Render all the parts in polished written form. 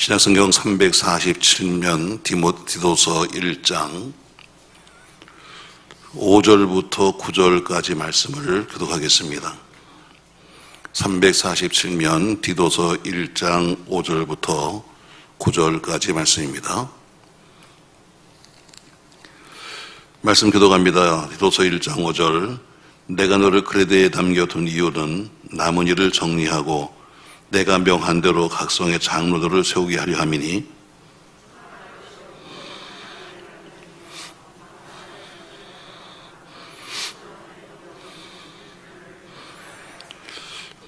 신약성경 347면 디도서 1장 5절부터 9절까지 말씀을 교독하겠습니다. 347면 디도서 1장 5절부터 9절까지 말씀입니다. 말씀 교독합니다. 디도서 1장 5절. 내가 너를 크레데에 남겨둔 이유는 남은 일을 정리하고 내가 명한 대로 각성의 장로들을 세우게 하려 함이니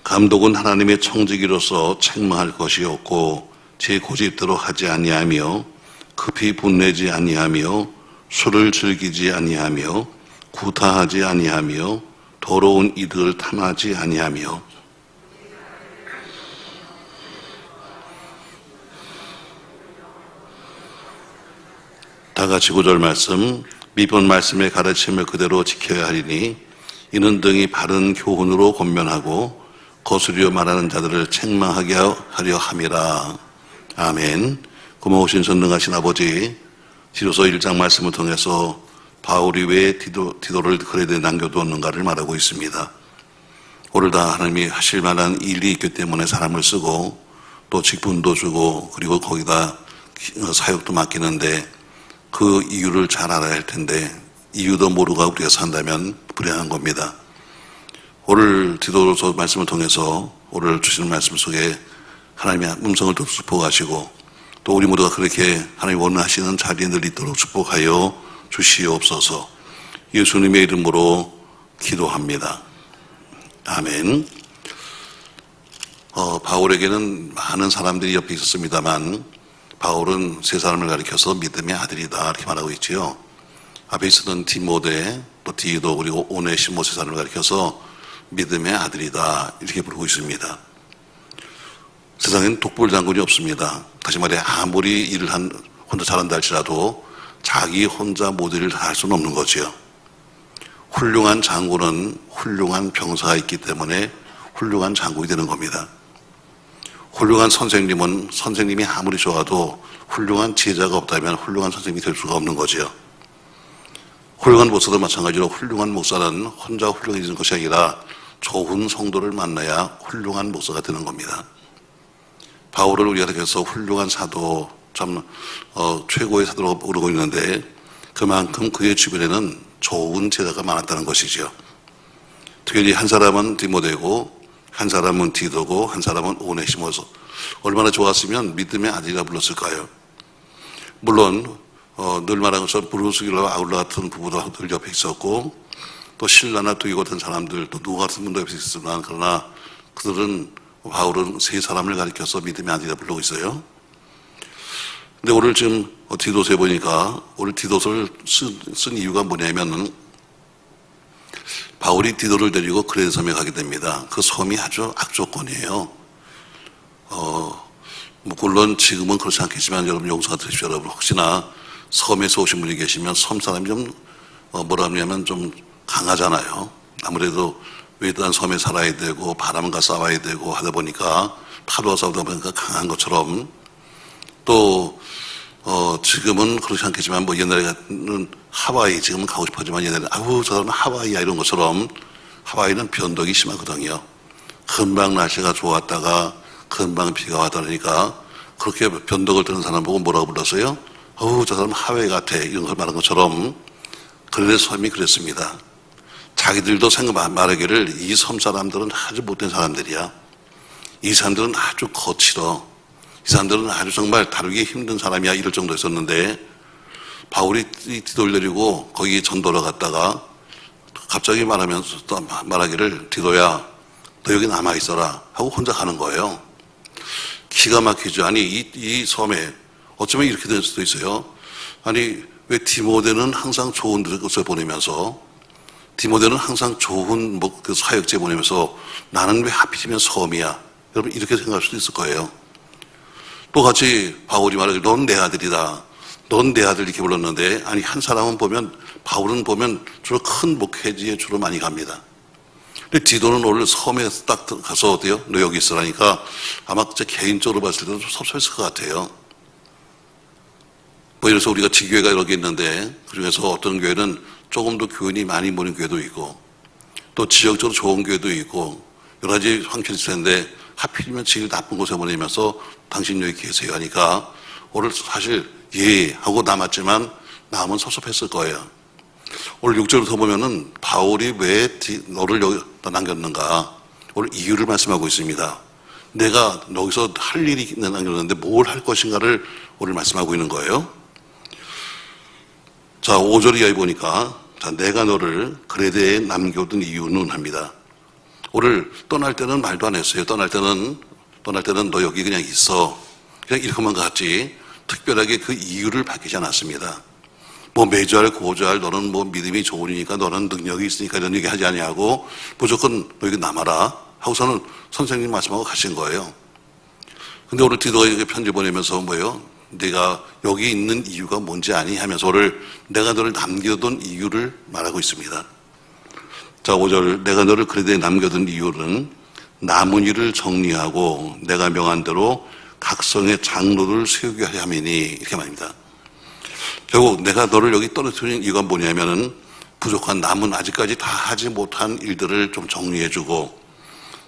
감독은 하나님의 청지기로서 책망할 것이 없고 제 고집대로 하지 아니하며 급히 분내지 아니하며 술을 즐기지 아니하며 구타하지 아니하며 더러운 이득을 탐하지 아니하며 다같이 9절 말씀. 미본 말씀의 가르침을 그대로 지켜야 하리니 이는 등이 바른 교훈으로 권면하고 거스려 말하는 자들을 책망하게 하려 함이라. 아멘. 고마우신 전능하신 아버지, 디도서 1장 말씀을 통해서 바울이 왜 디도를 그레데에 남겨두었는가를 말하고 있습니다. 오늘 다 하나님이 하실 만한 일이 있기 때문에 사람을 쓰고 또 직분도 주고 그리고 거기다 사역도 맡기는데 그 이유를 잘 알아야 할 텐데 이유도 모르고 우리가 산다면 불행한 겁니다. 오늘 디도서 말씀을 통해서 오늘 주시는 말씀 속에 하나님의 음성을 또 축복하시고 또 우리 모두가 그렇게 하나님 원하시는 자리에 늘 있도록 축복하여 주시옵소서. 예수님의 이름으로 기도합니다. 아멘. 바울에게는 많은 사람들이 옆에 있었습니다만 바울은 세 사람을 가리켜서 믿음의 아들이다 이렇게 말하고 있지요. 앞에 있었던 디모데, 또 디도 그리고 오네시모 세 사람을 가리켜서 믿음의 아들이다 이렇게 부르고 있습니다. 세상엔 독불 장군이 없습니다. 다시 말해 아무리 일을 혼자 잘한다 할지라도 자기 혼자 모든 일을 다 할 수는 없는 거죠. 훌륭한 장군은 훌륭한 병사가 있기 때문에 훌륭한 장군이 되는 겁니다. 훌륭한 선생님은 선생님이 아무리 좋아도 훌륭한 제자가 없다면 훌륭한 선생님이 될 수가 없는 거죠. 훌륭한 목사도 마찬가지로 훌륭한 목사는 혼자 훌륭해지는 것이 아니라 좋은 성도를 만나야 훌륭한 목사가 되는 겁니다. 바울을 우리가 그래서 훌륭한 사도, 참 최고의 사도로 부르고 있는데 그만큼 그의 주변에는 좋은 제자가 많았다는 것이죠. 특별히 한 사람은 디모데고 한 사람은 디도고 한 사람은 오네시모서. 얼마나 좋았으면 믿음의 아들이라 불렀을까요? 물론 늘 말하는 것처럼 브루스길과 아울러 같은 부부도 늘 옆에 있었고 또 실라나 두기 같은 사람들 또 누가 같은 분도 옆에 있었지만 그러나 그들은 바울은 세 사람을 가리켜서 믿음의 아들이라 부르고 있어요. 근데 오늘 지금 디도서에 보니까 오늘 디도서를 쓴 이유가 뭐냐면은 바울이 디도를 데리고 그레데 섬에 가게 됩니다. 그 섬이 아주 악조건이에요. 물론 지금은 그렇지 않겠지만 여러분 용서가 되십시오. 여러분 혹시나 섬에서 오신 분이 계시면 섬 사람이 좀 뭐라 하냐면 좀 강하잖아요. 아무래도 외딴 섬에 살아야 되고 바람과 싸워야 되고 하다 보니까 파도와 싸우다 보니까 강한 것처럼 또 지금은 그렇지 않겠지만 뭐 옛날에는 하와이 지금은 가고 싶었지만 옛날에는 아우 저 사람은 하와이야 이런 것처럼 하와이는 변덕이 심하거든요. 금방 날씨가 좋았다가 금방 비가 왔다 그러니까 그렇게 변덕을 드는 사람 보고 뭐라고 불렀어요? 어우 저 사람은 하와이 같아 이런 걸 말한 것처럼 그레데 섬이 그랬습니다. 자기들도 말하기를 이 섬 사람들은 아주 못된 사람들이야. 이 사람들은 아주 거칠어. 이 사람들은 아주 정말 다루기 힘든 사람이야 이럴 정도였었는데 바울이 디도를 데리고 거기 전도를 갔다가 갑자기 말하기를 디도야 너 여기 남아있어라 하고 혼자 가는 거예요. 기가 막히죠. 아니 이 섬에 어쩌면 이렇게 될 수도 있어요. 아니 왜 디모데는 항상 좋은 것을 보내면서 디모데는 항상 좋은 그 사역제 보내면서 나는 왜 하필이면 섬이야. 여러분 이렇게 생각할 수도 있을 거예요. 또 같이 바울이 말하기를 넌 내 아들이다. 넌 내 아들 이렇게 불렀는데 아니 한 사람은 보면 바울은 보면 주로 큰 목회지에 주로 많이 갑니다. 근데 디도는 오늘 섬에 딱 가서 어때요? 너 여기 있으라니까 아마 제 개인적으로 봤을 때도 좀 섭섭했을 것 같아요. 뭐 이래서 우리가 지교회가 여러 개 있는데 그중에서 어떤 교회는 조금 더 교인이 많이 모인 교회도 있고 또 지역적으로 좋은 교회도 있고 여러 가지 형편이 있을 텐데 하필이면 제일 나쁜 곳에 보내면서 당신 여기 계세요 하니까 오늘 사실 예 하고 남았지만 남은 섭섭했을 거예요. 오늘 6절부터 보면은 바울이 왜 너를 여기다 남겼는가 오늘 이유를 말씀하고 있습니다. 내가 여기서 할 일이 남겼는데 뭘 할 것인가를 오늘 말씀하고 있는 거예요. 자, 5절 이하에 보니까 자, 내가 너를 그레데에 남겨둔 이유는 합니다. 오늘 떠날 때는 말도 안 했어요. 떠날 때는 너 여기 그냥 있어. 그냥 이렇게만 갔지. 특별하게 그 이유를 밝히지 않았습니다. 뭐 매주할 고주할 너는 뭐 믿음이 좋으니까 너는 능력이 있으니까 이런 얘기 하지 아니하고 무조건 너 여기 남아라 하고서는 선생님 말씀하고 가신 거예요. 근데 오늘 디도가 이렇게 편지 보내면서 뭐예요? 내가 여기 있는 이유가 뭔지 아니? 하면서 오늘 내가 너를 남겨둔 이유를 말하고 있습니다. 자, 5절 내가 너를 그레데에 남겨둔 이유는 남은 일을 정리하고 내가 명한 대로 각성의 장로를 세우게 하려 함이니 이렇게 말입니다. 결국 내가 너를 여기 떨어뜨린 이유가 뭐냐면은 부족한 남은 아직까지 다 하지 못한 일들을 좀 정리해주고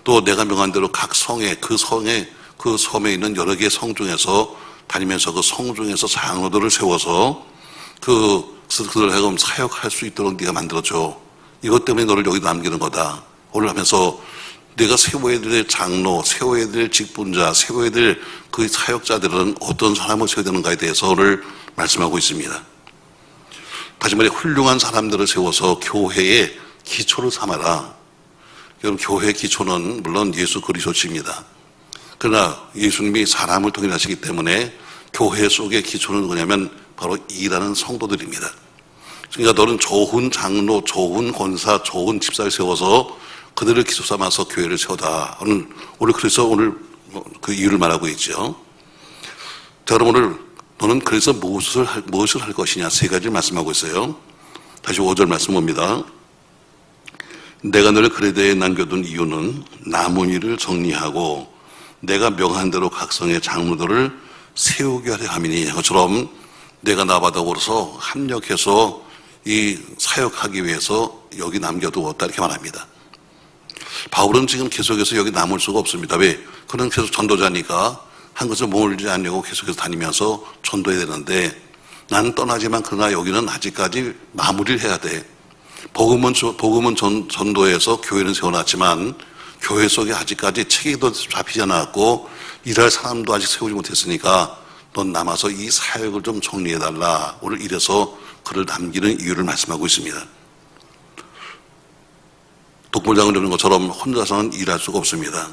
또 내가 명한 대로 각 성에 그 섬에 있는 여러 개의 성 중에서 다니면서 그 성 중에서 장로들을 세워서 그들을 하여금 사역할 수 있도록 네가 만들어줘. 이것 때문에 너를 여기 남기는 거다. 오늘 하면서 내가 세워야 될 장로, 세워야 될 직분자, 세워야 될 그 사역자들은 어떤 사람을 세워야 되는가에 대해서 오늘 말씀하고 있습니다. 다시 말해 훌륭한 사람들을 세워서 교회의 기초를 삼아라. 여러분 교회의 기초는 물론 예수 그리스도십니다. 그러나 예수님이 사람을 통해 하시기 때문에 교회 속의 기초는 뭐냐면 바로 일하는 성도들입니다. 그러니까 너는 좋은 장로, 좋은 권사, 좋은 집사를 세워서 그들을 기초 삼아서 교회를 세우다. 오늘 그래서 오늘 그 이유를 말하고 있죠. 자, 그럼 오늘 너는 그래서 무엇을 할 것이냐 세 가지를 말씀하고 있어요. 다시 5절 말씀 봅니다. 내가 너를 그레데에 남겨둔 이유는 남은 일을 정리하고 내가 명한 대로 각성의 장로들을 세우게 하려 함이니 이것처럼 내가 나바다고로서 합력해서 이 사역하기 위해서 여기 남겨두었다 이렇게 말합니다. 바울은 지금 계속해서 여기 남을 수가 없습니다. 왜? 그는 계속 전도자니까 한 것을 머물지 않으려고 계속해서 다니면서 전도해야 되는데 나는 떠나지만 그러나 여기는 아직까지 마무리를 해야 돼. 복음은 전도해서 교회는 세워놨지만 교회 속에 아직까지 체계도 잡히지 않았고 일할 사람도 아직 세우지 못했으니까 넌 남아서 이 사역을 좀 정리해달라. 오늘 이래서 그를 남기는 이유를 말씀하고 있습니다. 독불장을 이루는 것처럼 혼자서는 일할 수가 없습니다.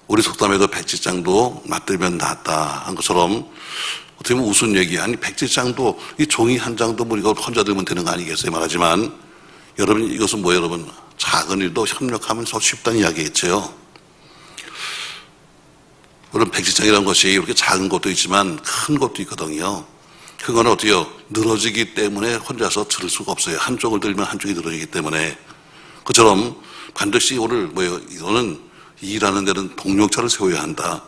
우리 속담에도 백지장도 맞들면 낫다 한 것처럼 어떻게 보면 우스운 얘기 아니 백지장도 이 종이 한 장도 우리가 혼자 들면 되는 거 아니겠어요 말하지만 여러분 이것은 뭐예요 여러분 작은 일도 협력하면 더 쉽다는 이야기겠죠. 물론 백지장이라는 것이 이렇게 작은 것도 있지만 큰 것도 있거든요. 그건 어때요? 늘어지기 때문에 혼자서 들을 수가 없어요. 한쪽을 들면 한쪽이 늘어지기 때문에 그처럼 반드시 오늘 뭐예요? 너는 일하는 데는 동력자를 세워야 한다.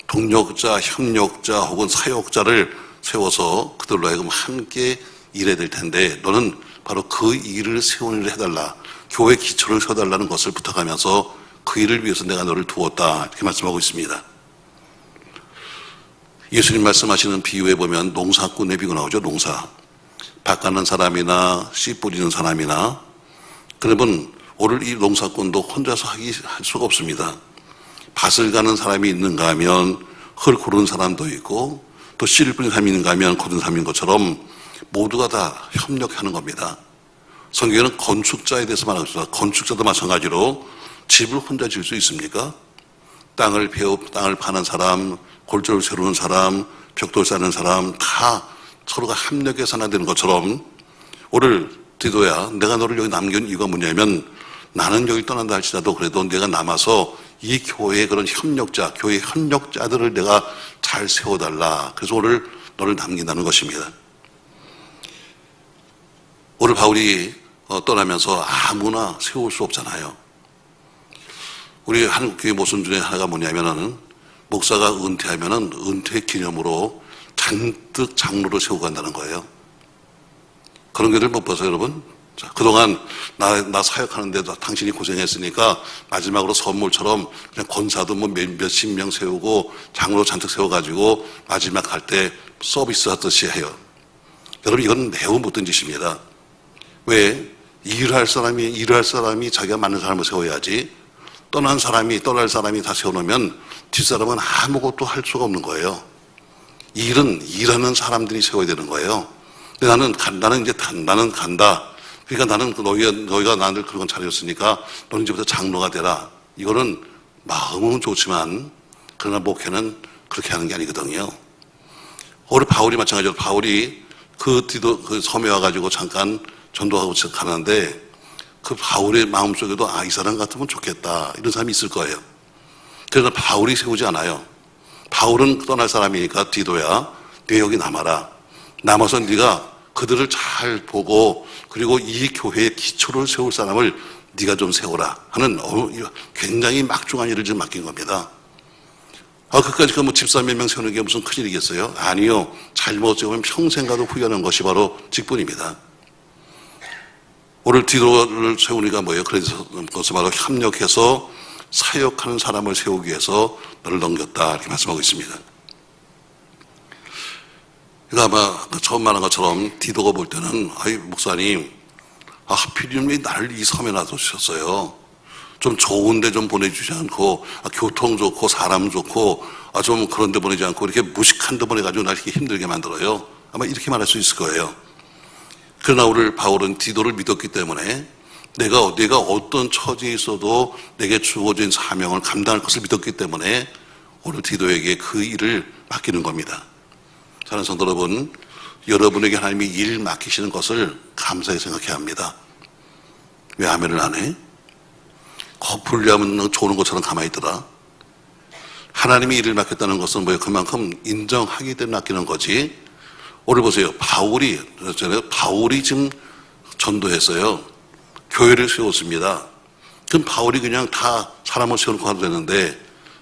동력자, 협력자 혹은 사역자를 세워서 그들로 하여금 함께 일해야 될 텐데 너는 바로 그 일을 세우는 일을 해달라. 교회 기초를 세워달라는 것을 부탁하면서 그 일을 위해서 내가 너를 두었다. 이렇게 말씀하고 있습니다. 예수님 말씀하시는 비유에 보면 농사꾼의 비유가 나오죠. 농사. 밭 가는 사람이나 씨 뿌리는 사람이나 그러면 오늘 이 농사꾼도 혼자서 할 수가 없습니다. 밭을 가는 사람이 있는가 하면 흙을 고르는 사람도 있고 또 씨를 뿌리는 사람이 있는가 하면 고른 사람인 것처럼 모두가 다 협력하는 겁니다. 성경에는 건축자에 대해서 말하고 있습니다. 건축자도 마찬가지로 집을 혼자 지을 수 있습니까? 땅을 파는 사람, 골조를 세우는 사람, 벽돌 쌓는 사람 다 서로가 협력해서 하나 되는 것처럼 오늘 디도야 내가 너를 여기 남긴 이유가 뭐냐면 나는 여기 떠난다 할지라도 그래도 내가 남아서 이 교회의 그런 협력자, 교회 협력자들을 내가 잘 세워달라. 그래서 오늘 너를 남긴다는 것입니다. 오늘 바울이 떠나면서 아무나 세울 수 없잖아요. 우리 한국교회 모순 중에 하나가 뭐냐면은 목사가 은퇴하면은 은퇴 기념으로 잔뜩 장로를 세우고 간다는 거예요. 그런 게를 못 봐서 여러분. 자, 그동안 나 사역하는데 당신이 고생했으니까 마지막으로 선물처럼 그냥 권사도 뭐 몇십 명 세우고 장로 잔뜩 세워가지고 마지막 갈 때 서비스 하듯이 해요. 여러분, 이건 매우 못된 짓입니다. 왜? 일할 사람이 자기가 맞는 사람을 세워야지. 떠날 사람이 다 세워놓으면 뒷사람은 아무것도 할 수가 없는 거예요. 일은 일하는 사람들이 세워야 되는 거예요. 근데 나는 간다. 그러니까 나는 너희가 나를 그런 건 잘해줬으니까 너는 이제부터 장로가 되라. 이거는 마음은 좋지만 그러나 목회는 그렇게 하는 게 아니거든요. 오늘 바울이 마찬가지로 바울이 그 섬에 와가지고 잠깐 전도하고 가는데 그 바울의 마음속에도 이 사람 같으면 좋겠다. 이런 사람이 있을 거예요. 그러나 바울이 세우지 않아요. 바울은 떠날 사람이니까 디도야, 네 여기 남아라. 남아서 네가 그들을 잘 보고 그리고 이 교회의 기초를 세울 사람을 네가 좀 세워라 하는 굉장히 막중한 일을 지금 맡긴 겁니다. 그까지 뭐 집사 몇 명 세우는 게 무슨 큰일이겠어요? 아니요. 잘못 세우면 평생 가도 후회하는 것이 바로 직분입니다. 오늘 디도를 세우니까 뭐예요? 그래서 그것을 바로 협력해서 사역하는 사람을 세우기 위해서 너를 넘겼다 이렇게 말씀하고 있습니다. 그러니까 아마 처음 말한 것처럼 디도가 볼 때는 목사님 하필이면 왜 나를 이 섬에 놔두셨어요? 좀 좋은 데 좀 보내주지 않고 교통 좋고 사람 좋고 좀 그런 데 보내지 않고 이렇게 무식한 데 보내가지고 날 이렇게 힘들게 만들어요. 아마 이렇게 말할 수 있을 거예요. 그러나 오늘 바울은 디도를 믿었기 때문에 내가 어떤 처지에 있어도 내게 주어진 사명을 감당할 것을 믿었기 때문에 오늘 디도에게 그 일을 맡기는 겁니다. 사랑하는 성도 여러분, 여러분에게 하나님이 일 맡기시는 것을 감사하게 생각해야 합니다. 왜 아멘을 안 해? 불리하면 좋은 것처럼 가만히 있더라. 하나님이 일을 맡겼다는 것은 뭐예요? 그만큼 인정하기 때문에 맡기는 거지. 오늘 보세요. 바울이 지금 전도했어요. 교회를 세웠습니다. 그럼 바울이 그냥 다 사람을 세우고 하도 되는데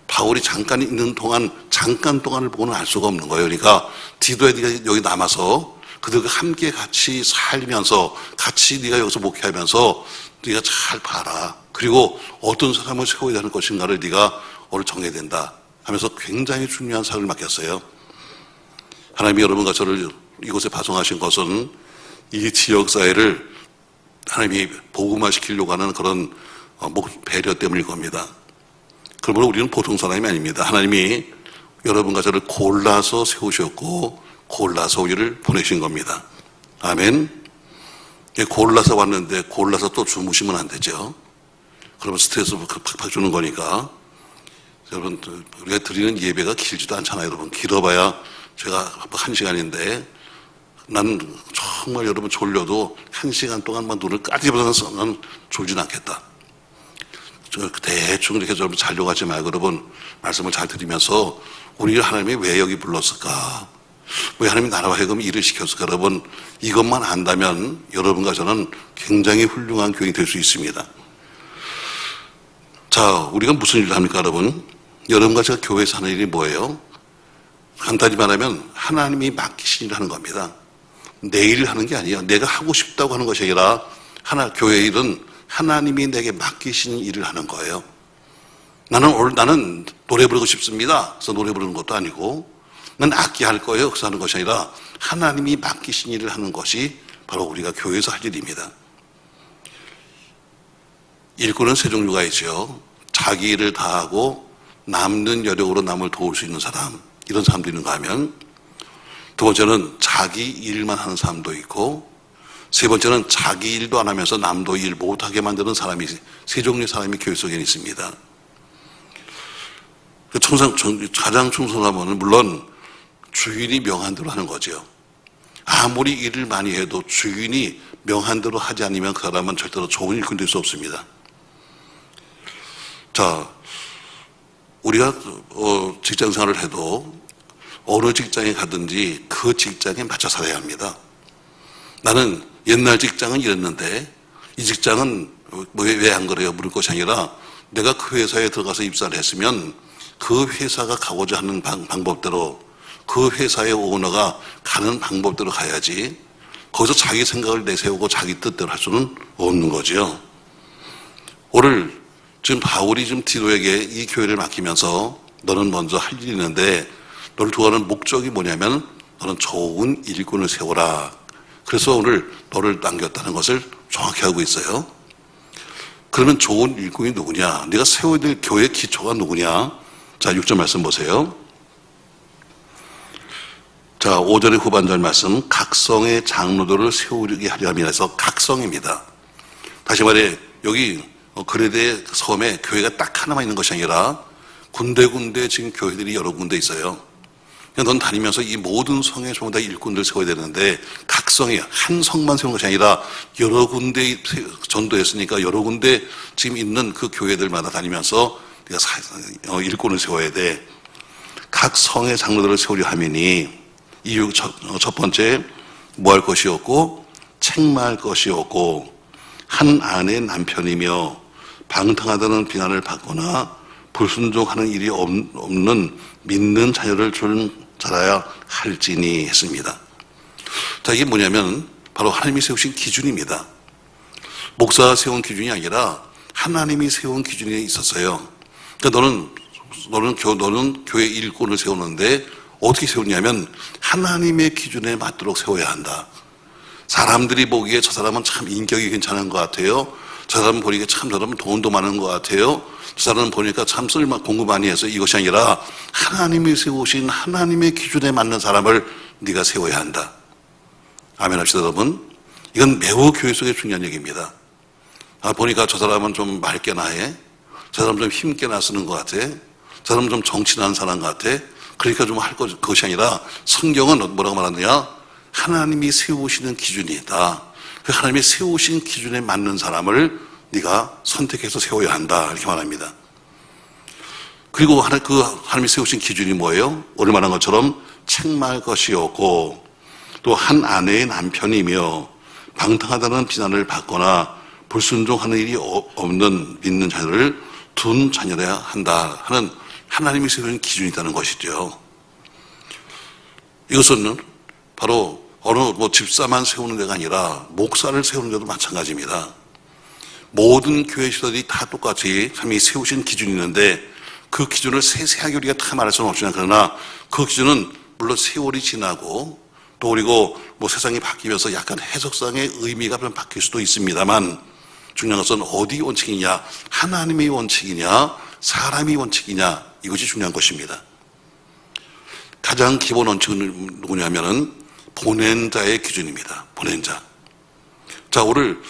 바울이 잠깐 있는 동안 잠깐 동안을 보고는 알 수가 없는 거예요. 그러니까 디도에 네가 여기 남아서 그들과 함께 같이 살면서 같이 네가 여기서 목회하면서 네가 잘 봐라. 그리고 어떤 사람을 세워야 하는 것인가를 네가 오늘 정해야 된다 하면서 굉장히 중요한 사역을 맡겼어요. 하나님이 여러분과 저를 이곳에 파송하신 것은 이 지역사회를 하나님이 복음화시키려고 하는 그런 배려 때문일 겁니다. 그러므로 우리는 보통 사람이 아닙니다. 하나님이 여러분과 저를 골라서 세우셨고 골라서 우리를 보내신 겁니다. 아멘. 골라서 왔는데 골라서 또 주무시면 안 되죠. 그러면 스트레스 팍팍 주는 거니까. 여러분, 우리가 드리는 예배가 길지도 않잖아요. 여러분, 길어봐야 제가 1시간인데 난 정말 여러분 졸려도 1시간 동안만 눈을 까집어서 난 졸진 않겠다. 대충 이렇게 좀 자려고 하지 말고 여러분 말씀을 잘 드리면서 우리를 하나님이 왜 여기 불렀을까? 왜 하나님이 나라와 하여금 일을 시켰을까? 여러분 이것만 안다면 여러분과 저는 굉장히 훌륭한 교인이 될 수 있습니다. 자, 우리가 무슨 일을 합니까 여러분? 여러분과 제가 교회에서 하는 일이 뭐예요? 간단히 말하면 하나님이 맡기신 일을 하는 겁니다. 내 일을 하는 게 아니에요. 내가 하고 싶다고 하는 것이 아니라 교회 일은 하나님이 내게 맡기신 일을 하는 거예요. 나는 노래 부르고 싶습니다. 그래서 노래 부르는 것도 아니고 난 악기 할 거예요. 그래서 하는 것이 아니라 하나님이 맡기신 일을 하는 것이 바로 우리가 교회에서 할 일입니다. 일꾼은 세 종류가 있죠. 자기 일을 다하고 남는 여력으로 남을 도울 수 있는 사람, 이런 사람도 있는가 하면, 두 번째는 자기 일만 하는 사람도 있고, 세 번째는 자기 일도 안 하면서 남도 일 못하게 만드는 사람이, 세 종류의 사람이 교회 속에 있습니다. 가장 충성하면 물론 주인이 명한 대로 하는 거죠. 아무리 일을 많이 해도 주인이 명한 대로 하지 않으면 그 사람은 절대로 좋은 일꾼이 될 수 없습니다. 자, 우리가 직장 생활을 해도 어느 직장에 가든지 그 직장에 맞춰 살아야 합니다. 나는 옛날 직장은 이랬는데 이 직장은 왜 안 그래요? 물을 것이 아니라 내가 그 회사에 들어가서 입사를 했으면 그 회사가 가고자 하는 방법대로 그 회사의 오너가 가는 방법대로 가야지 거기서 자기 생각을 내세우고 자기 뜻대로 할 수는 없는 거지요. 오늘 지금 바울이 지금 디도에게 이 교회를 맡기면서 너는 먼저 할 일이 있는데 너를 두고하는 목적이 뭐냐면 너는 좋은 일꾼을 세워라. 그래서 오늘 너를 남겼다는 것을 정확히 하고 있어요. 그러면 좋은 일꾼이 누구냐? 네가 세워야 될 교회 기초가 누구냐? 자, 6절 말씀 보세요. 자, 5절의 후반절 말씀, 각성의 장로들을 세우게 하려 함이라서 각성입니다. 다시 말해 여기 그레데 섬에 교회가 딱 하나만 있는 것이 아니라 군데군데 지금 교회들이 여러 군데 있어요. 넌 다니면서 이 모든 성에 전부 다 일꾼들 세워야 되는데 각성이 한 성만 세우는 것이 아니라 여러 군데 전도했으니까 여러 군데 지금 있는 그 교회들마다 다니면서 네가 일꾼을 세워야 돼. 각 성의 장로들을 세우려 하매니 이유 첫 번째 뭐 할 것이 없고 책망할 것이 없고 한 아내의 남편이며 방탕하다는 비난을 받거나 불순종하는 일이 없는 믿는 자녀를 자라야 할지니 했습니다. 자, 이게 뭐냐면 바로 하나님이 세우신 기준입니다. 목사가 세운 기준이 아니라 하나님이 세운 기준이 있었어요. 그러니까 너는 교회 일꾼을 세우는데 어떻게 세우냐면 하나님의 기준에 맞도록 세워야 한다. 사람들이 보기에 저 사람은 참 인격이 괜찮은 것 같아요. 저 사람은 보니까 참 저 사람은 돈도 많은 것 같아요. 저 사람은 보니까 참 공부 많이 해서 이것이 아니라 하나님이 세우신 하나님의 기준에 맞는 사람을 네가 세워야 한다. 아멘 합시다 여러분. 이건 매우 교회 속에 중요한 얘기입니다. 보니까 저 사람은 좀 맑게나 해. 저 사람은 좀 힘께나 쓰는 것 같아. 저 사람은 좀 정치나는 사람 같아. 그러니까 좀 할 것이 아니라 성경은 뭐라고 말하느냐? 하나님이 세우시는 기준이 있다. 그 하나님이 세우신 기준에 맞는 사람을 네가 선택해서 세워야 한다. 이렇게 말합니다. 그리고 그 하나님이 세우신 기준이 뭐예요? 오늘 말한 것처럼 책망할 것이 없고 또 한 아내의 남편이며 방탕하다는 비난을 받거나 불순종하는 일이 없는 믿는 자녀를 둔 자녀라야 한다 하는 하나님이 세우신 기준이 있다는 것이죠. 이것은 바로 어느 집사만 세우는 데가 아니라 목사를 세우는 데도 마찬가지입니다. 모든 교회 시설이 다 똑같이 하나님이 세우신 기준이 있는데 그 기준을 세세하게 우리가 다 말할 수는 없지만 그러나 그 기준은 물론 세월이 지나고 또 그리고 세상이 바뀌면서 약간 해석상의 의미가 좀 바뀔 수도 있습니다만 중요한 것은 어디 원칙이냐, 하나님의 원칙이냐, 사람의 원칙이냐, 이것이 중요한 것입니다. 가장 기본 원칙은 누구냐면은 보낸 자의 기준입니다. 보낸 자. 자, 오늘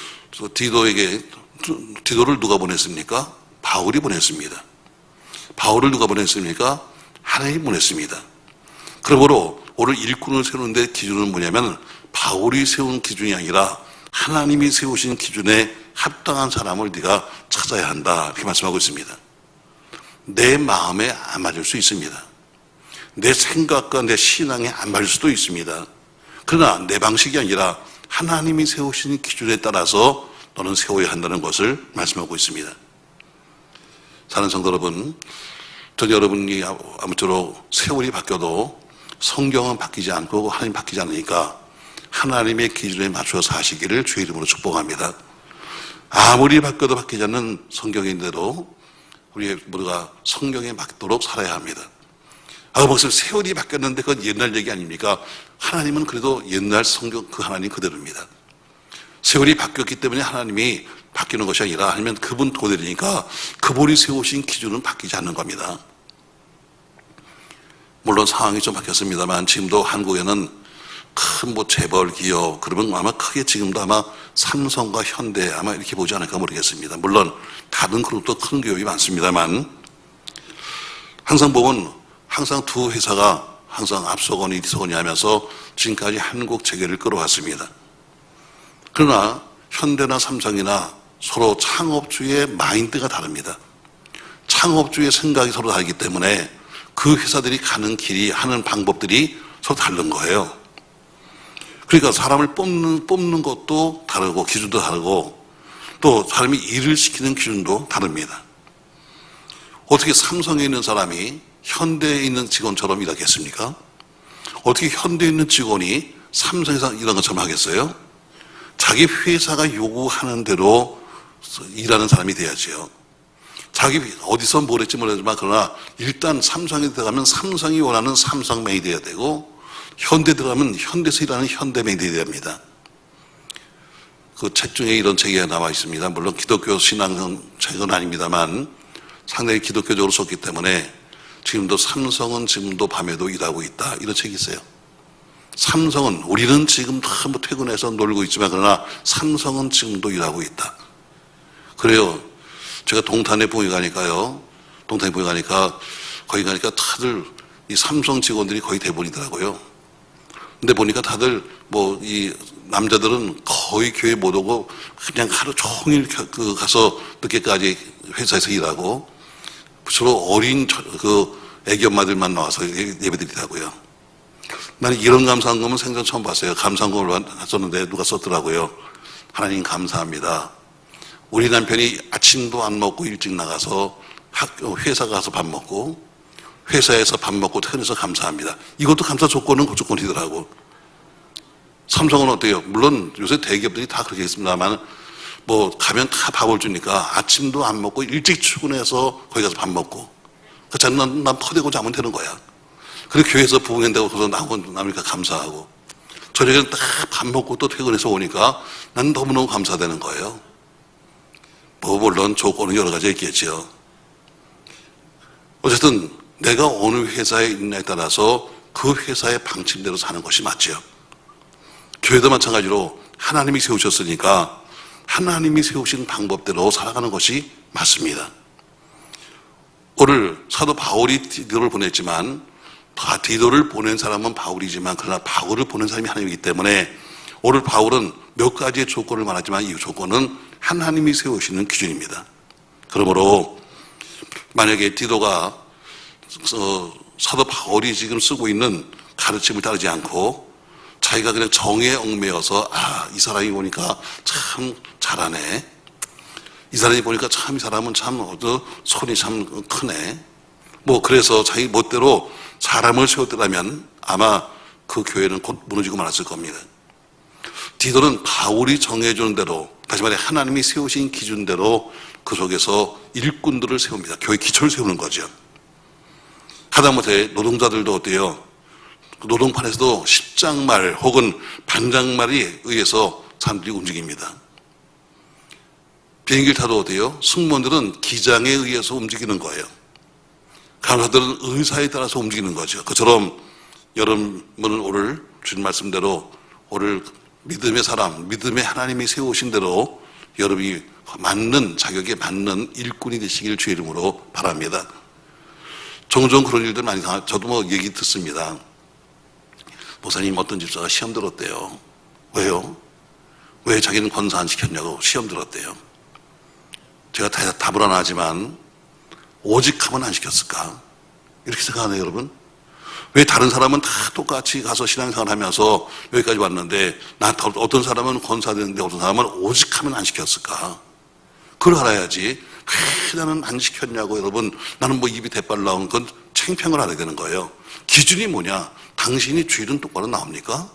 디도를 누가 보냈습니까? 바울이 보냈습니다. 바울을 누가 보냈습니까? 하나님이 보냈습니다. 그러므로 오늘 일꾼을 세우는데 기준은 뭐냐면 바울이 세운 기준이 아니라 하나님이 세우신 기준에 합당한 사람을 네가 찾아야 한다. 이렇게 말씀하고 있습니다. 내 마음에 안 맞을 수 있습니다. 내 생각과 내 신앙에 안 맞을 수도 있습니다. 그러나 내 방식이 아니라 하나님이 세우신 기준에 따라서 너는 세워야 한다는 것을 말씀하고 있습니다. 사는 성도 여러분, 전 여러분이 아무쪼록 세월이 바뀌어도 성경은 바뀌지 않고 하나님 바뀌지 않으니까 하나님의 기준에 맞춰 사시기를 주의 이름으로 축복합니다. 아무리 바뀌어도 바뀌지 않는 성경인데도 우리 모두가 성경에 맞도록 살아야 합니다. 벌써 세월이 바뀌었는데 그건 옛날 얘기 아닙니까? 하나님은 그래도 옛날 성경 그 하나님 그대로입니다. 세월이 바뀌었기 때문에 하나님이 바뀌는 것이 아니라 아니면 그분 도대리니까 그분이 세우신 기준은 바뀌지 않는 겁니다. 물론 상황이 좀 바뀌었습니다만 지금도 한국에는 큰 재벌 기업 그러면 아마 크게 지금도 아마 삼성과 현대 아마 이렇게 보지 않을까 모르겠습니다. 물론 다른 그룹도 큰 기업이 많습니다만 항상 보면 항상 두 회사가 항상 앞서거니 뒤서거니 하면서 지금까지 한국 재계를 끌어왔습니다. 그러나 현대나 삼성이나 서로 창업주의 마인드가 다릅니다. 창업주의 생각이 서로 다르기 때문에 그 회사들이 가는 길이 하는 방법들이 서로 다른 거예요. 그러니까 사람을 뽑는 것도 다르고 기준도 다르고 또 사람이 일을 시키는 기준도 다릅니다. 어떻게 삼성에 있는 사람이 현대에 있는 직원처럼 일하겠습니까? 어떻게 현대에 있는 직원이 삼성에서 일하는 것처럼 하겠어요? 자기 회사가 요구하는 대로 일하는 사람이 돼야지요. 자기 어디서 뭘 할지 모르지만 그러나 일단 삼성에 들어가면 삼성이 원하는 삼성맨이 돼야 되고 현대 들어가면 현대에서 일하는 현대맨이 돼야 됩니다. 그 책 중에 이런 책이 나와 있습니다. 물론 기독교 신앙은 책은 아닙니다만 상당히 기독교적으로 썼기 때문에 지금도 삼성은 지금도 밤에도 일하고 있다. 이런 책이 있어요. 삼성은 우리는 지금 뭐 퇴근해서 놀고 있지만 그러나 삼성은 지금도 일하고 있다. 그래요. 제가 동탄에 보기 가니까요. 동탄에 보기 가니까 거기 가니까 다들 이 삼성 직원들이 거의 대부분이더라고요. 근데 보니까 다들 뭐 이 남자들은 거의 교회 못 오고 그냥 하루 종일 가서 늦게까지 회사에서 일하고 주로 어린 그 애기 엄마들만 나와서 예배드리더라고요. 나는 이런 감사한금은 생전 처음 봤어요. 감사한금을 썼는데 누가 썼더라고요. 하나님 감사합니다. 우리 남편이 아침도 안 먹고 일찍 나가서 회사 가서 밥 먹고 회사에서 밥 먹고 퇴근해서 감사합니다. 이것도 감사 조건은 그 조건이더라고. 삼성은 어때요? 물론 요새 대기업들이 다 그렇게 했습니다만 뭐 가면 다 밥을 주니까 아침도 안 먹고 일찍 출근해서 거기 가서 밥 먹고 난 퍼대고 자면 되는 거야. 그리고 교회에서 부흥한다고 거기서 나오니까 감사하고 저녁에는 딱 밥 먹고 또 퇴근해서 오니까 난 너무너무 감사되는 거예요. 뭐 물론 조건은 여러 가지 있겠지요. 어쨌든 내가 어느 회사에 있느냐에 따라서 그 회사의 방침대로 사는 것이 맞죠. 교회도 마찬가지로 하나님이 세우셨으니까 하나님이 세우신 방법대로 살아가는 것이 맞습니다. 오늘 사도 바울이 디도를 보냈지만 디도를 보낸 사람은 바울이지만 그러나 바울을 보낸 사람이 하나님이기 때문에 오늘 바울은 몇 가지의 조건을 말하지만 이 조건은 하나님이 세우시는 기준입니다. 그러므로 만약에 디도가 사도 바울이 지금 쓰고 있는 가르침을 따르지 않고 자기가 그냥 정에 얽매여서 이 사람이 보니까 참 잘하네. 이 사람이 보니까 참 이 사람은 참 손이 참 크네. 뭐 그래서 자기 멋대로 사람을 세웠더라면 아마 그 교회는 곧 무너지고 말았을 겁니다. 디도는 바울이 정해주는 대로 다시 말해 하나님이 세우신 기준대로 그 속에서 일꾼들을 세웁니다. 교회 기초를 세우는 거죠. 하다못해 노동자들도 어때요? 노동판에서도 십장말 혹은 반장말에 의해서 사람들이 움직입니다. 비행기를 타도 어때요? 승무원들은 기장에 의해서 움직이는 거예요. 간호사들은 의사에 따라서 움직이는 거죠. 그처럼 여러분은 오늘 주신 말씀대로 오늘 믿음의 사람, 믿음의 하나님이 세우신 대로 여러분이 맞는 자격에 맞는 일꾼이 되시길 주의 이름으로 바랍니다. 종종 그런 일들 많이 저도 뭐 얘기 듣습니다. 목사님 어떤 집사가 시험 들었대요. 왜요? 왜 자기는 권사 안 시켰냐고 시험 들었대요. 제가 답을 안 하지만 오직 하면 안 시켰을까? 이렇게 생각하네요, 여러분. 왜 다른 사람은 다 똑같이 가서 신앙생활 하면서 여기까지 왔는데 어떤 사람은 권사 되는데 어떤 사람은 오직 하면 안 시켰을까? 그걸 알아야지. 왜 나는 안 시켰냐고 여러분. 나는 뭐 입이 대빨 나오는 건 창피한 걸 알아야 되는 거예요. 기준이 뭐냐? 당신이 주일은 똑바로 나옵니까?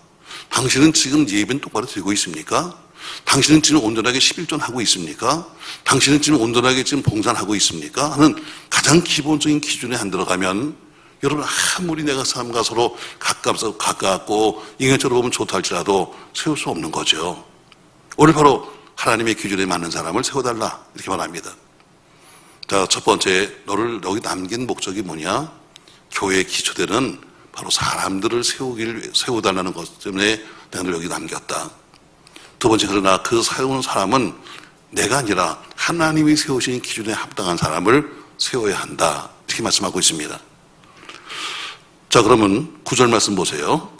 당신은 지금 예배는 똑바로 드리고 있습니까? 당신은 지금 온전하게 11전 하고 있습니까? 당신은 지금 온전하게 지금 봉산하고 있습니까? 하는 가장 기본적인 기준에 안 들어가면 여러분 아무리 내가 삶과 서로 가깝고 인간적으로 보면 좋다 할지라도 세울 수 없는 거죠. 오늘 바로 하나님의 기준에 맞는 사람을 세워달라 이렇게 말합니다. 자, 첫 번째 너를 여기 남긴 목적이 뭐냐? 교회의 기초되는 바로 사람들을 세워달라는 것 때문에 내가 널 여기 남겼다. 두 번째, 그러나 그 세우는 사람은 내가 아니라 하나님이 세우신 기준에 합당한 사람을 세워야 한다. 이렇게 말씀하고 있습니다. 자, 그러면 9절 말씀 보세요.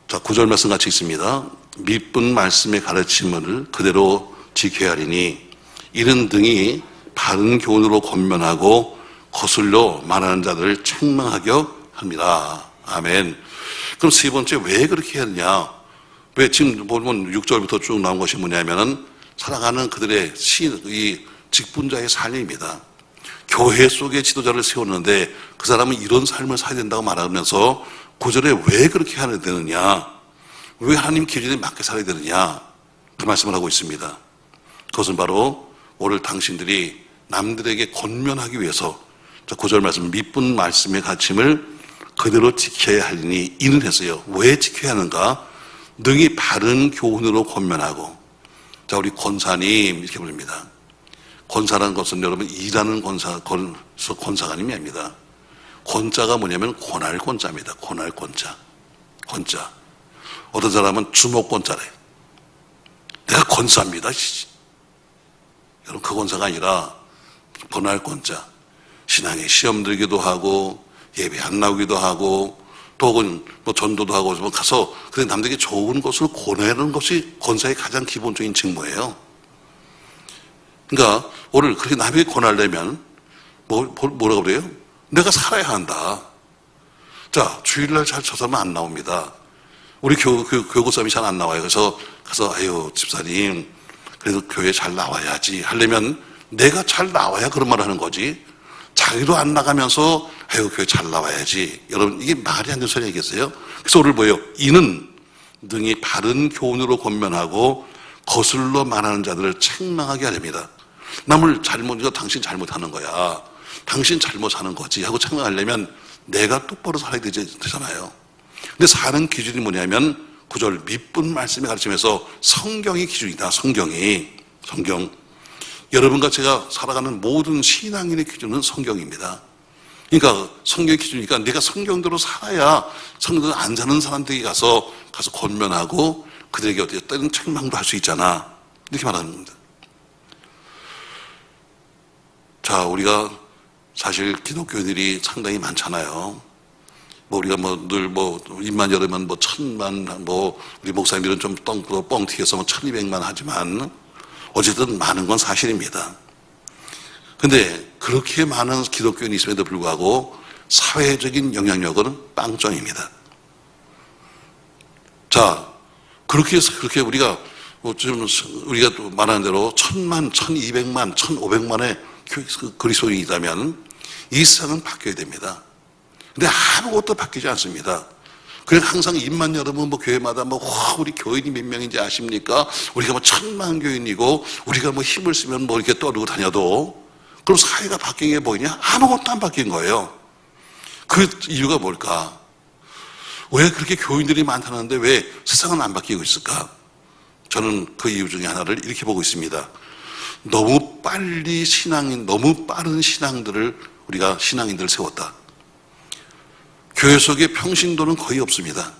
자, 9절 말씀 같이 있습니다. 믿은 말씀의 가르침을 그대로 지켜야 하리니 이런 등이 바른 교훈으로 권면하고 거슬려 말하는 자들을 책망하려 합니다. 아멘. 그럼 세 번째 왜 그렇게 해야 하느냐? 왜 지금 보면 6절부터 쭉 나온 것이 뭐냐면은 살아가는 그들의 이 직분자의 삶입니다. 교회 속에 지도자를 세웠는데 그 사람은 이런 삶을 살아야 된다고 말하면서 9절에 왜 그렇게 해야 되느냐, 왜 하나님 기준에 맞게 살아야 되느냐, 그 말씀을 하고 있습니다. 그것은 바로 오늘 당신들이 남들에게 권면하기 위해서 9절 말씀, 밑분 말씀의 가르침을 그대로 지켜야 하리니 이는 했어요. 왜 지켜야 하는가? 능히 바른 교훈으로 권면하고. 자, 우리 권사님 이렇게 부릅니다. 권사라는 것은 여러분 일하는 권사가 아닙니다. 권자가 뭐냐면 권할 권자입니다. 권할 권자. 권자. 어떤 사람은 주목권자래. 내가 권사입니다. 여러분 그 권사가 아니라 권할 권자. 신앙에 시험 들기도 하고 예배 안 나오기도 하고 또 혹은 뭐 전도도 하고 가서 그래 남들에게 좋은 것을 권하는 것이 권사의 가장 기본적인 직무예요. 그러니까 오늘 그렇게 남에게 권하려면 뭐라고 그래요? 내가 살아야 한다. 자, 주일날 잘 저 사람은 안 나옵니다. 우리 교구쌈이 잘 안 나와요. 그래서 가서 아유 집사님 그래도 교회 잘 나와야지 하려면 내가 잘 나와야 그런 말을 하는 거지. 자기도 안 나가면서 아유 교회 잘 나와야지. 여러분 이게 말이 안 되는 소리 아니겠어요? 그래서 오늘 뭐예요? 이는 능히 바른 교훈으로 권면하고 거슬러 말하는 자들을 책망하게 하렵니다. 남을 이거 당신 잘못하는 거야. 당신 잘못 사는 거지 하고 책망하려면 내가 똑바로 살아야 되잖아요. 근데 사는 기준이 뭐냐면 9절 밑분 말씀에 가르치면서 성경이 기준이다. 성경. 여러분과 제가 살아가는 모든 신앙인의 기준은 성경입니다. 그러니까 성경의 기준이니까 내가 성경대로 살아야 성경대로 안 사는 사람들에게 가서 권면하고 그들에게 어떤 책망도 할 수 있잖아. 이렇게 말하는 겁니다. 자, 우리가 사실 기독교인들이 상당히 많잖아요. 우리가 늘 입만 열으면 1000만, 우리 목사님들은 좀 뻥 튀겨서 1200만 하지만 어쨌든 많은 건 사실입니다. 근데 그렇게 많은 기독교인이 있음에도 불구하고 사회적인 영향력은 빵점입니다. 자, 그렇게 우리가 우리가 또 말하는 대로 1000만, 1200만, 1500만의 그리스도인이 있다면 이 세상은 바뀌어야 됩니다. 근데 아무것도 바뀌지 않습니다. 그냥 항상 입만 열으면 교회마다 우리 교인이 몇 명인지 아십니까? 우리가 1000만 교인이고 우리가 힘을 쓰면 이렇게 떠들고 다녀도 그럼 사회가 바뀐 게 뭐냐? 아무것도 안 바뀐 거예요. 그 이유가 뭘까? 왜 그렇게 교인들이 많다는데 왜 세상은 안 바뀌고 있을까? 저는 그 이유 중에 하나를 이렇게 보고 있습니다. 너무 빠른 신앙들을 우리가 신앙인들을 세웠다. 교회 속에 평신도는 거의 없습니다.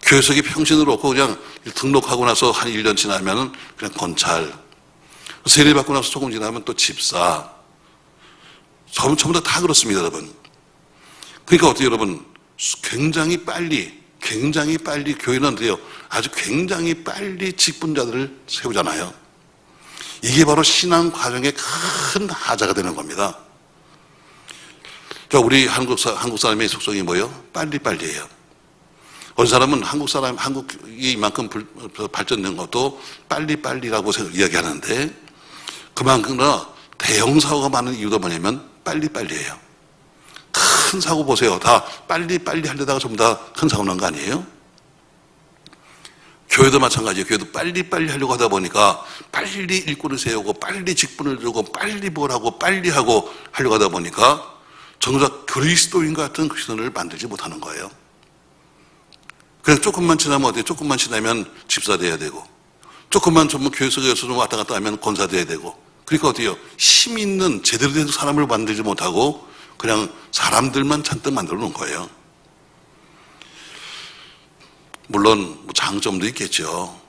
교회 속에 평신으로 없고 그냥 등록하고 나서 한 1년 지나면 그냥 권찰, 세례 받고 나서 조금 지나면 또 집사, 전부 다 그렇습니다, 여러분. 그러니까 어때요, 여러분? 굉장히 빨리 교회는 돼요. 아주 굉장히 빨리 직분자들을 세우잖아요. 이게 바로 신앙 과정의 큰 하자가 되는 겁니다. 자, 우리 한국 사람의 속성이 뭐예요? 빨리빨리예요. 어느 사람은 한국이 이만큼 발전된 것도 빨리빨리라고 이야기하는데 그만큼 대형 사고가 많은 이유가 뭐냐면 빨리빨리예요. 큰 사고 보세요. 다 빨리빨리 하려다가 전부 다 큰 사고 난 거 아니에요? 교회도 마찬가지예요. 교회도 빨리빨리 하려고 하다 보니까 빨리 일꾼을 세우고 빨리 직분을 주고 빨리 하고 빨리 하고 하려고 하다 보니까 정작 그리스도인 같은 그리스도인을 만들지 못하는 거예요. 그래서 조금만 지나면 어때요? 조금만 지나면 집사 돼야 되고 조금만 교회 속에서 좀 왔다 갔다 하면 권사 돼야 되고 그러니까 어때요? 힘 있는 제대로 된 사람을 만들지 못하고 그냥 사람들만 잔뜩 만들어 놓은 거예요. 물론 장점도 있겠죠.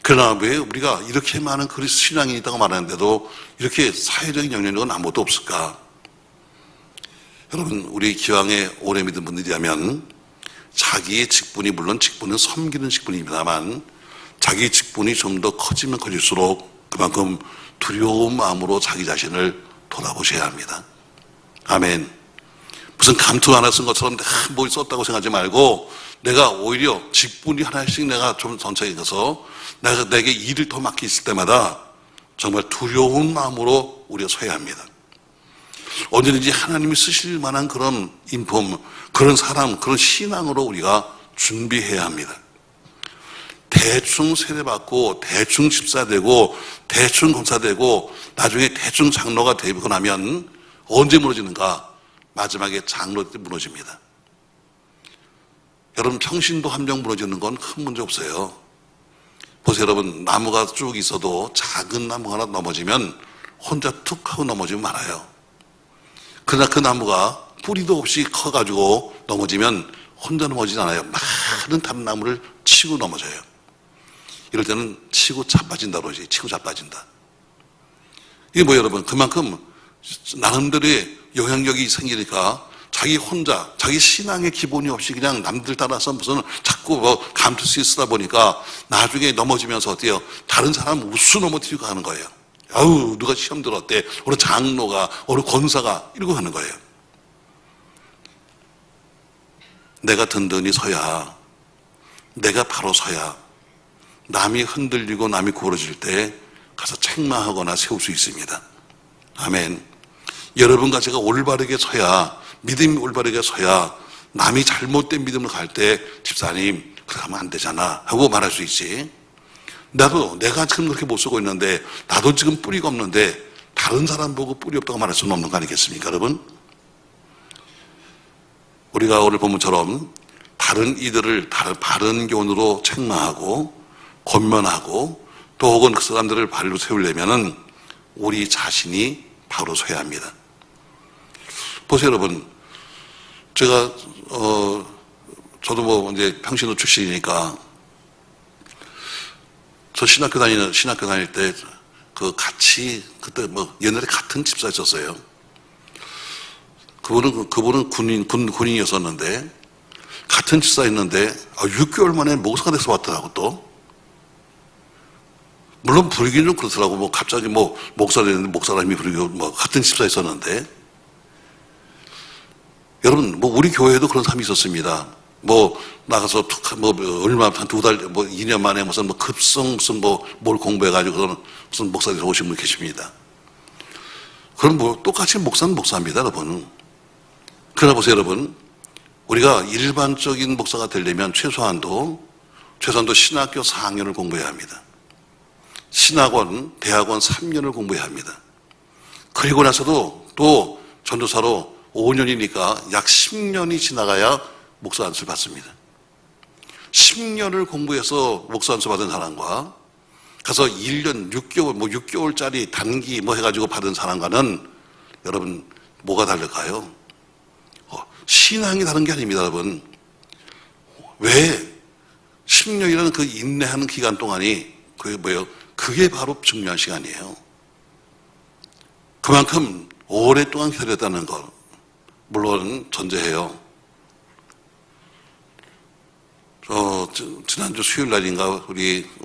그러나 왜 우리가 이렇게 많은 그리스도 신앙인이 있다고 말하는데도 이렇게 사회적인 영향력은 아무것도 없을까? 여러분, 우리 기왕에 오래 믿은 분들이라면 자기의 직분이 물론 직분은 섬기는 직분입니다만 자기 직분이 좀 더 커지면 커질수록 그만큼 두려운 마음으로 자기 자신을 돌아보셔야 합니다. 아멘. 무슨 감투 하나 쓴 것처럼 뭘 썼다고 생각하지 말고 내가 오히려 직분이 하나씩 내가 좀 전체에 가서 내게 일을 더 맡기 있을 때마다 정말 두려운 마음으로 우리가 서야 합니다. 언제든지 하나님이 쓰실 만한 그런 인품, 그런 사람, 그런 신앙으로 우리가 준비해야 합니다. 대충 세례받고 대충 집사되고 대충 검사되고 나중에 대충 장로가 되고 나면 언제 무너지는가? 마지막에 장로 때 무너집니다. 여러분, 평신도 한 명 무너지는 건 큰 문제 없어요. 보세요, 여러분, 나무가 쭉 있어도 작은 나무 하나 넘어지면 혼자 툭 하고 넘어지면 말아요. 그러나 그 나무가 뿌리도 없이 커가지고 넘어지면 혼자 넘어지지 않아요. 많은 다른 나무를 치고 넘어져요. 이럴 때는 치고 자빠진다 그러지. 치고 자빠진다. 이게 뭐예요, 여러분? 그만큼 나름대로의 영향력이 생기니까 자기 혼자, 자기 신앙의 기본이 없이 그냥 남들 따라서 무슨 자꾸 감투시 쓰다 보니까 나중에 넘어지면서 어때요? 다른 사람 우수 넘어뜨리고 하는 거예요. 아우, 누가 시험 들었대. 어느 장로가, 어느 권사가 이러고 하는 거예요. 내가 든든히 서야, 내가 바로 서야 남이 흔들리고 남이 구부러질 때 가서 책망하거나 세울 수 있습니다. 아멘. 여러분과 제가 올바르게 서야, 믿음이 올바르게 서야 남이 잘못된 믿음을 갈 때 집사님 그렇게 하면 안 되잖아 하고 말할 수 있지. 내가 지금 그렇게 못 쓰고 있는데 나도 지금 뿌리가 없는데 다른 사람 보고 뿌리 없다고 말할 수는 없는 거 아니겠습니까, 여러분? 우리가 오늘 본문처럼 다른 이들을 바른 교훈으로 책망하고 권면하고 또 혹은 그 사람들을 발로 세우려면은 우리 자신이 바로 서야 합니다. 보세요, 여러분. 제가 저도 뭐 이제 평신도 출신이니까 저 신학교 다닐 때 같이 그때 뭐 옛날에 같은 집사 있었어요. 그분은 군인이었었는데 같은 집사였는데 6개월 만에 목사가 돼서 왔더라고. 또 물론 부르기는 좀 그렇더라고. 뭐 갑자기 뭐 목사가 됐는데 목사님이 부르고 뭐 같은 집사 있었는데, 여러분, 뭐 우리 교회에도 그런 사람이 있었습니다. 뭐 나가서 얼마 한 2달, 2년 만에 무슨 급성 무슨 뭘 공부해가지고 그런 무슨 목사들이 오신 분 계십니다. 그럼 똑같이 목사는 목사입니다, 여러분. 그러나 보세요, 여러분. 우리가 일반적인 목사가 되려면 최소한도 신학교 4학년을 공부해야 합니다. 신학원, 대학원 3년을 공부해야 합니다. 그리고 나서도 또 전도사로 5년이니까 약 10년이 지나가야 목사 안수를 받습니다. 10년을 공부해서 목사 안수 받은 사람과 가서 1년 6개월, 6개월짜리 단기 해가지고 받은 사람과는 여러분 뭐가 다를까요? 신앙이 다른 게 아닙니다, 여러분. 왜? 10년이라는 그 인내하는 기간 동안이 그게 뭐예요? 그게 바로 중요한 시간이에요. 그만큼 오랫동안 기다렸다는 것, 물론 전제해요. 지난주 수요일 날인가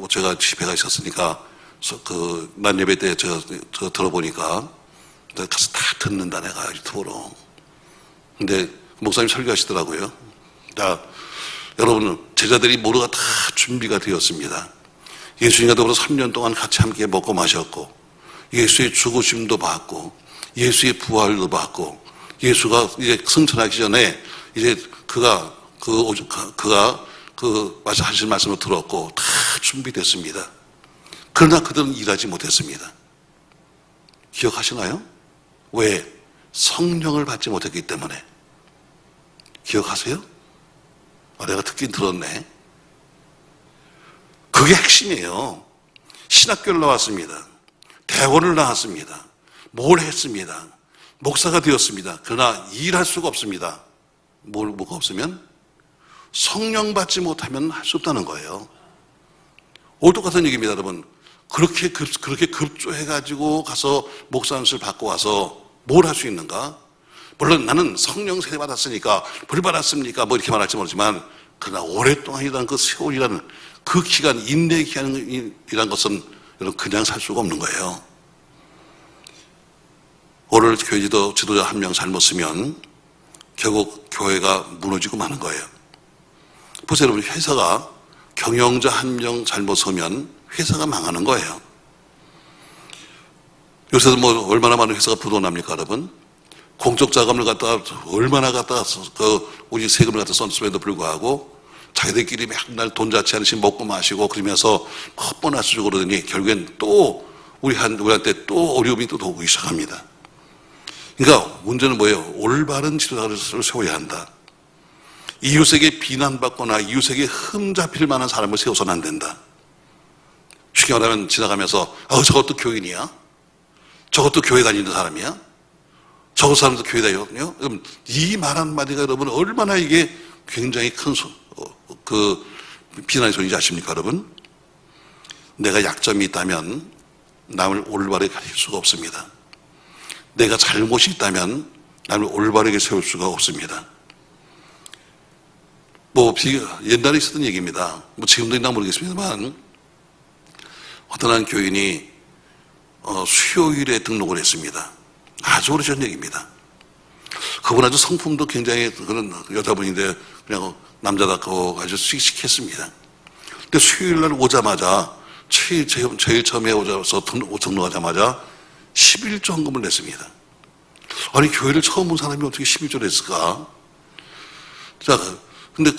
제가 집회가 있었으니까 난 예배 때 저 들어보니까 가서 다 듣는다 내가 유튜브로. 근데 목사님 설교하시더라고요. 여러분, 제자들이 모두가 다 준비가 되었습니다. 예수님과 더불어 3년 동안 같이 함께 먹고 마셨고, 예수의 죽으심도 받고, 예수의 부활도 받고, 예수가 이제 승천하기 전에 이제 그가 하실 말씀을 들었고 다 준비됐습니다. 그러나 그들은 일하지 못했습니다. 기억하시나요? 왜? 성령을 받지 못했기 때문에. 기억하세요? 내가 듣긴 들었네. 그게 핵심이에요. 신학교를 나왔습니다. 대학원을 나왔습니다. 뭘 했습니다. 목사가 되었습니다. 그러나 일할 수가 없습니다. 뭐가 없으면? 성령 받지 못하면 할 수 없다는 거예요. 똑같은 얘기입니다, 여러분. 그렇게 급조해가지고 가서 목사 안수를 받고 와서 뭘 할 수 있는가? 물론 나는 성령 세례 받았으니까, 불 받았습니까? 이렇게 말할지 모르지만, 그러나 오랫동안이라는 그 세월이라는 그 기간, 인내 기간이라는 것은 여러분 그냥 살 수가 없는 거예요. 오늘 교회 지도자 한 명 잘못 쓰면 결국 교회가 무너지고 마는 거예요. 보세요, 여러분. 회사가 경영자 한 명 잘못 서면 회사가 망하는 거예요. 요새도 얼마나 많은 회사가 부도납니까, 여러분? 공적 자금을 갖다가 얼마나 갖다가 우리 세금을 갖다 썼음에도 불구하고 자기들끼리 맨날 돈 자체 하나씩 먹고 마시고 그러면서 보너스 주고 그러더니 결국엔 또 우리한테 또 어려움이 또 오기 시작합니다. 그러니까 문제는 뭐예요? 올바른 지도자를 세워야 한다. 이웃에게 비난받거나 이웃에게 흠잡힐 만한 사람을 세워서는 안 된다. 쉽게 말하면 지나가면서 저것도 교인이야? 저것도 교회 다니는 사람이야? 저 사람도 교회 다니거든요? 그럼 이 말 한마디가 여러분 얼마나 이게 굉장히 큰 비난의 소리인지 아십니까 여러분? 내가 약점이 있다면 남을 올바르게 가르칠 수가 없습니다. 내가 잘못이 있다면 남을 올바르게 세울 수가 없습니다. 옛날에 있었던 얘기입니다. 지금도 있나 모르겠습니다만 어떤 한 교인이 수요일에 등록을 했습니다. 아주 오래전 얘기입니다. 그분 아주 성품도 굉장히 그런 여자분인데 그냥 남자답고 아주 씩씩했습니다. 근데 수요일 날 오자마자 제일 처음에 오자서 등록하자마자 11조 헌금을 냈습니다. 아니 교회를 처음 본 사람이 어떻게 11조를 했을까? 자, 근데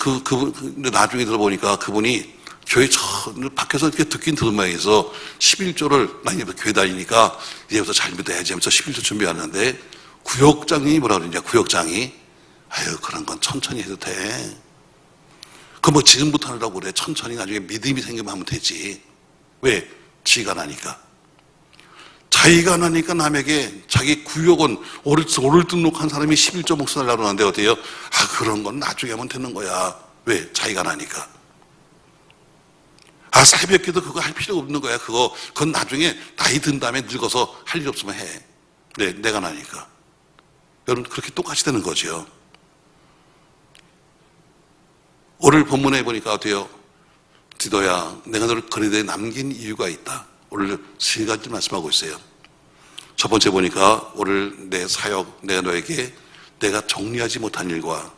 나중에 들어보니까 그분이 교회 밖에서 이렇게 듣긴 들은 모양에서 11조를 나 이제 교회 다니니까 이제부터 잘 믿어야지 하면서 11조 준비하는데 구역장이 뭐라 그러냐, 구역장이 아유 그런 건 천천히 해도 돼. 그 지금부터 하려고 그래. 천천히 나중에 믿음이 생기면 하면 되지. 왜? 지가 나니까. 자기가 나니까 남에게 자기 구역은 오를 등록한 사람이 11조 목수 달라고 하는데 어때요? 그런 건 나중에 하면 되는 거야. 왜? 자기가 나니까. 새벽기도 그거 할 필요 없는 거야. 그건 나중에 나이 든 다음에 늙어서 할 일 없으면 해. 네, 내가 나니까. 여러분 그렇게 똑같이 되는 거죠. 오늘 본문에 보니까 어때요? 디도야, 내가 너를 그리드에 남긴 이유가 있다. 오늘 세 가지 말씀하고 있어요. 첫 번째 보니까 오늘 내 사역, 내가 너에게 내가 정리하지 못한 일과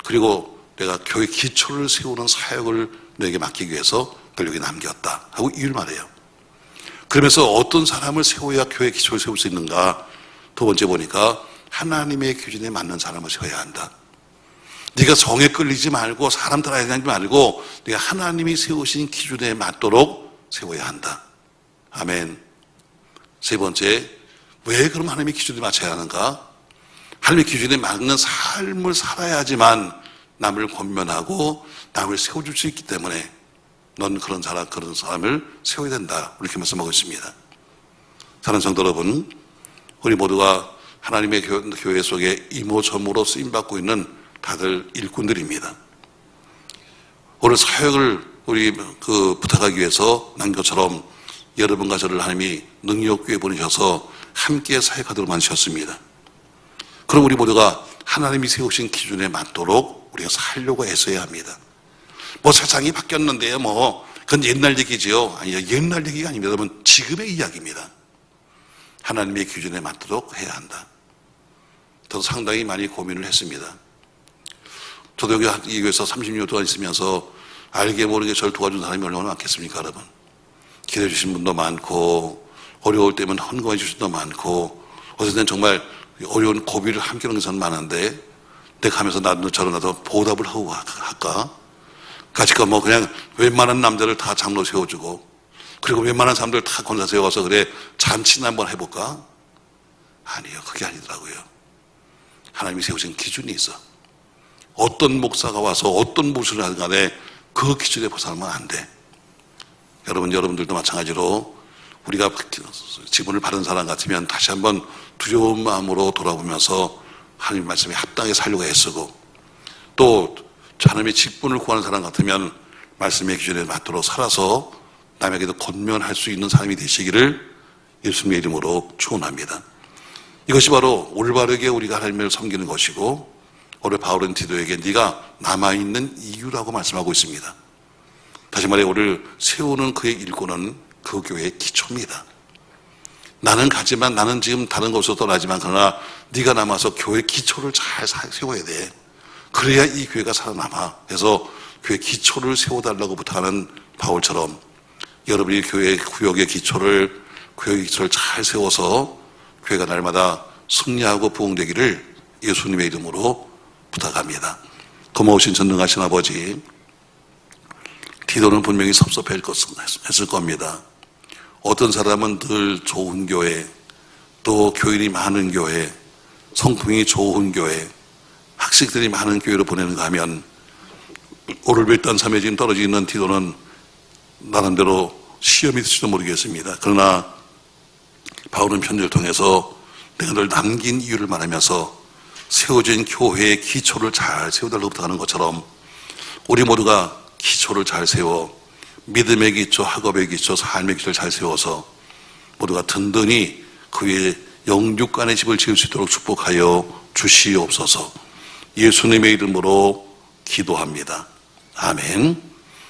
그리고 내가 교회 기초를 세우는 사역을 너에게 맡기기 위해서 널 여기 남겼다 하고 이유를 말해요. 그러면서 어떤 사람을 세워야 교회 기초를 세울 수 있는가? 두 번째 보니까 하나님의 기준에 맞는 사람을 세워야 한다. 네가 정에 끌리지 말고 사람 따라야 하지 말고 네가 하나님이 세우신 기준에 맞도록 세워야 한다. 아멘. 세 번째, 왜 그럼 하나님의 기준에 맞춰야 하는가? 하나님의 기준에 맞는 삶을 살아야지만 남을 권면하고 남을 세워줄 수 있기 때문에 넌 그런 사람을 세워야 된다. 이렇게 말씀하고 있습니다. 사랑하는 성도 여러분, 우리 모두가 하나님의 교회 속에 이모저모로 쓰임받고 있는 다들 일꾼들입니다. 오늘 사역을 우리 부탁하기 위해서 난 것처럼 여러분과 저를 하나님이 능력교회 보내셔서 함께 사역하도록 만드셨습니다. 그럼 우리 모두가 하나님이 세우신 기준에 맞도록 우리가 살려고 애써야 합니다. 세상이 바뀌었는데요, 그건 옛날 얘기지요. 아니요, 옛날 얘기가 아닙니다. 여러분, 지금의 이야기입니다. 하나님의 기준에 맞도록 해야 한다. 저도 상당히 많이 고민을 했습니다. 저도 여기 이 교회에서 30년 동안 있으면서 알게 모르게 저를 도와준 사람이 얼마나 많겠습니까, 여러분? 기도해 주신 분도 많고, 어려울 때면 헌금해 주신 분도 많고, 어떨 땐 정말 어려운 고비를 함께 하는 것은 많은데, 내가 하면서 나도 보답을 하고 할까? 가지고 그냥 웬만한 남자를 다 장로 세워주고, 그리고 웬만한 사람들 다 권사 세워서 그래, 잔치나 한번 해볼까? 아니요, 그게 아니더라고요. 하나님이 세우신 기준이 있어. 어떤 목사가 와서 어떤 무엇을 하든 간에 그 기준에 벗어나면 안 돼. 여러분들도 마찬가지로 우리가 지분을 받은 사람 같으면 다시 한번 두려운 마음으로 돌아보면서 하나님 말씀에 합당하게 살려고 애쓰고, 또 하나님의 직분을 구하는 사람 같으면 말씀의 기준에 맞도록 살아서 남에게도 권면할 수 있는 사람이 되시기를 예수님의 이름으로 축원합니다. 이것이 바로 올바르게 우리가 하나님을 섬기는 것이고, 오늘 바울은 디도에게 네가 남아있는 이유라고 말씀하고 있습니다. 다시 말해 오늘 세우는 그의 일꾼은 그 교회의 기초입니다. 나는 가지만, 나는 지금 다른 곳으로 떠나지만, 그러나 네가 남아서 교회 기초를 잘 세워야 돼. 그래야 이 교회가 살아남아. 그래서 교회 기초를 세워달라고 부탁하는 바울처럼 여러분이 교회 구역의 기초를 잘 세워서 교회가 날마다 승리하고 부흥되기를 예수님의 이름으로 부탁합니다. 고마우신 전능하신 아버지, 디도는 분명히 섭섭했을 겁니다. 어떤 사람은 늘 좋은 교회, 또 교인이 많은 교회, 성품이 좋은 교회, 학식들이 많은 교회로 보내는가 하면 오를백단 삼에 지금 떨어져 있는 디도는 나름대로 시험이 있을지도 모르겠습니다. 그러나 바울은 편지를 통해서 내가 늘 남긴 이유를 말하면서 세워진 교회의 기초를 잘 세워달라고 부탁하는 것처럼 우리 모두가 기초를 잘 세워 믿음의 기초, 학업의 기초, 삶의 기초를 잘 세워서 모두가 든든히 그 위에 영육간의 집을 지을 수 있도록 축복하여 주시옵소서. 예수님의 이름으로 기도합니다. 아멘.